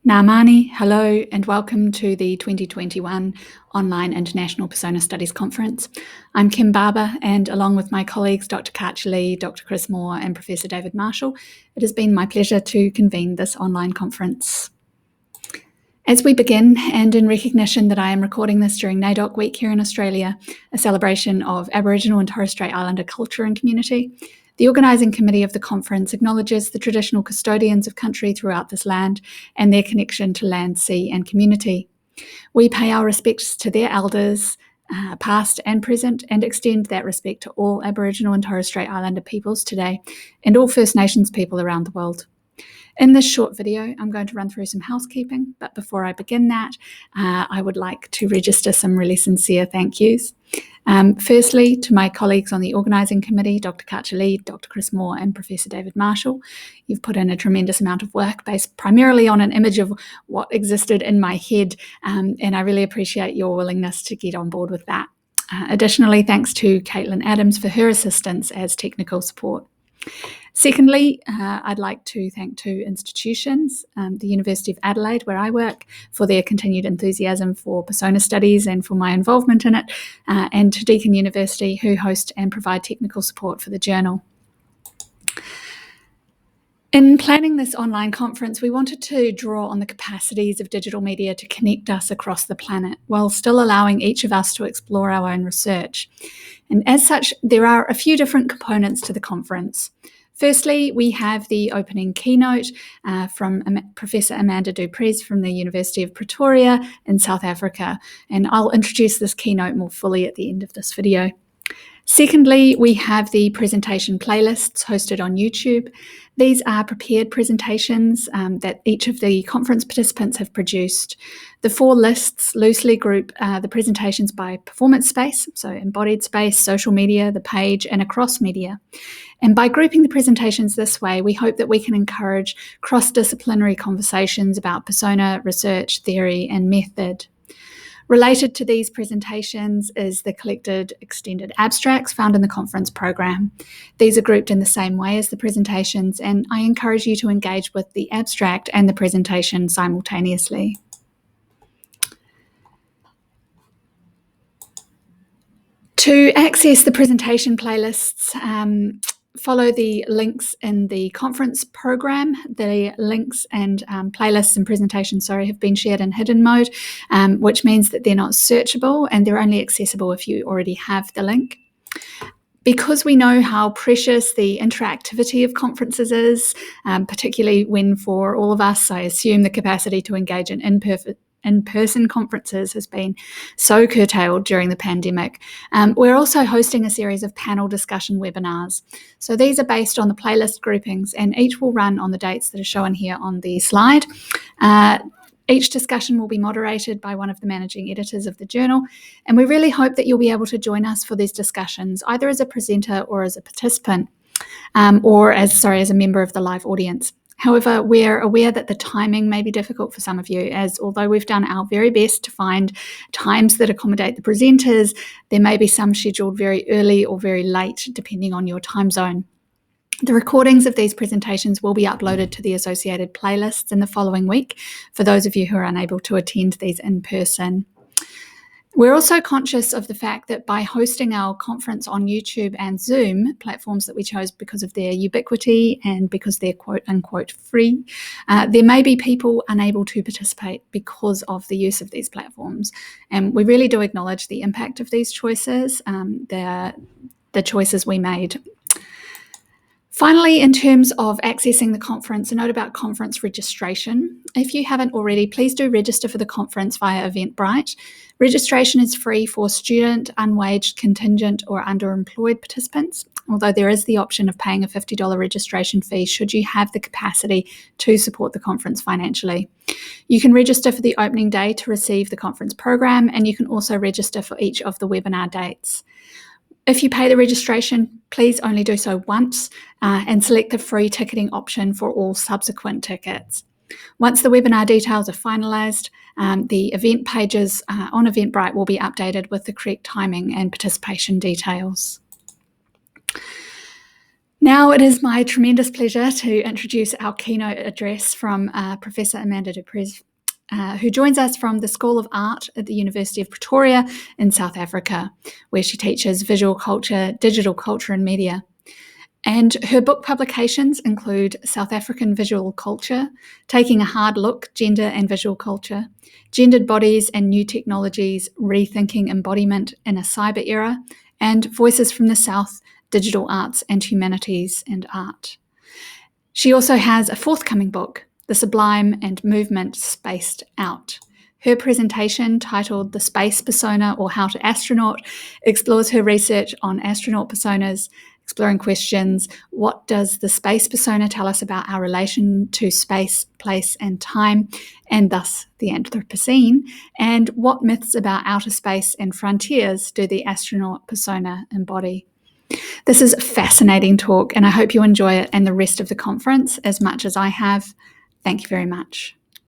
Ngā hello, and welcome to the 2021 Online International Persona Studies Conference. I'm Kim Barbour, and along with my colleagues Dr. Karcher Lee, Dr. Chris Moore, and Professor David Marshall, it has been my pleasure to convene this online conference. As we begin, and in recognition that I am recording this during NAIDOC Week here in Australia, a celebration of Aboriginal and Torres Strait Islander culture and community, the organising committee of the conference acknowledges the traditional custodians of country throughout this land and their connection to land, sea and community. We pay our respects to their elders, past and present, and extend that respect to all Aboriginal and Torres Strait Islander peoples today and all First Nations people around the world. In this short video, I'm going to run through some housekeeping, but before I begin that, I would like to register some really sincere thank yous. Firstly, to my colleagues on the organising committee, Dr. Karcher Lee, Dr. Chris Moore and Professor David Marshall. You've put in a tremendous amount of work based primarily on an image of what existed in my head, and I really appreciate your willingness to get on board with that. Additionally, thanks to Caitlin Adams for her assistance as technical support. Secondly, I'd like to thank two institutions, the University of Adelaide, where I work, for their continued enthusiasm for persona studies and for my involvement in it, and to Deakin University, who host and provide technical support for the journal. In planning this online conference, we wanted to draw on the capacities of digital media to connect us across the planet, while still allowing each of us to explore our own research. And as such, there are a few different components to the conference. Firstly, we have the opening keynote from Professor Amanda Duprez from the University of Pretoria in South Africa, and I'll introduce this keynote more fully at the end of this video. Secondly, we have the presentation playlists hosted on YouTube. These are prepared presentations that each of the conference participants have produced. The four lists loosely group the presentations by performance space, so embodied space, social media, the page, and across media. And by grouping the presentations this way, we hope that we can encourage cross-disciplinary conversations about persona, research, theory, and method. Related to these presentations is the collected extended abstracts found in the conference program. These are grouped in the same way as the presentations, and I encourage you to engage with the abstract and the presentation simultaneously. To access the presentation playlists, follow the links in the conference program. The links and playlists and presentations, have been shared in hidden mode, which means that they're not searchable and they're only accessible if you already have the link. Because we know how precious the interactivity of conferences is, particularly when for all of us, I assume the capacity to engage in in-person conferences has been so curtailed during the pandemic. We're also hosting a series of panel discussion webinars. So these are based on the playlist groupings, and each will run on the dates that are shown here on the slide. Each discussion will be moderated by one of the managing editors of the journal, and we really hope that you'll be able to join us for these discussions, either as a presenter or as a participant, or as a member of the live audience. However, we're aware that the timing may be difficult for some of you, as although we've done our very best to find times that accommodate the presenters, there may be some scheduled very early or very late, depending on your time zone. The recordings of these presentations will be uploaded to the associated playlists in the following week for those of you who are unable to attend these in person. We're also conscious of the fact that by hosting our conference on YouTube and Zoom, platforms that we chose because of their ubiquity and because they're quote unquote free, there may be people unable to participate because of the use of these platforms. And we really do acknowledge the impact of these choices, the choices we made. Finally, in terms of accessing the conference, a note about conference registration. If you haven't already, please do register for the conference via Eventbrite. Registration is free for student, unwaged, contingent, or underemployed participants, although there is the option of paying a $50 registration fee should you have the capacity to support the conference financially. You can register for the opening day to receive the conference program, and you can also register for each of the webinar dates. If you pay the registration, please only do so once and select the free ticketing option for all subsequent tickets. Once the webinar details are finalised, the event pages on Eventbrite will be updated with the correct timing and participation details. Now it is my tremendous pleasure to introduce our keynote address from Professor Amanda du Preez, who joins us from the School of Art at the University of Pretoria in South Africa, where she teaches visual culture, digital culture and media. And her book publications include South African Visual Culture, Taking a Hard Look, Gender and Visual Culture, Gendered Bodies and New Technologies, Rethinking Embodiment in a Cyber Era, and Voices from the South, Digital Arts and Humanities and Art. She also has a forthcoming book, The Sublime and Movement Spaced Out. Her presentation, titled The Space Persona or How to Astronaut, explores her research on astronaut personas, exploring questions: what does the space persona tell us about our relation to space, place, and time, and thus the Anthropocene? And what myths about outer space and frontiers do the astronaut persona embody? This is a fascinating talk, and I hope you enjoy it and the rest of the conference as much as I have. Thank you very much.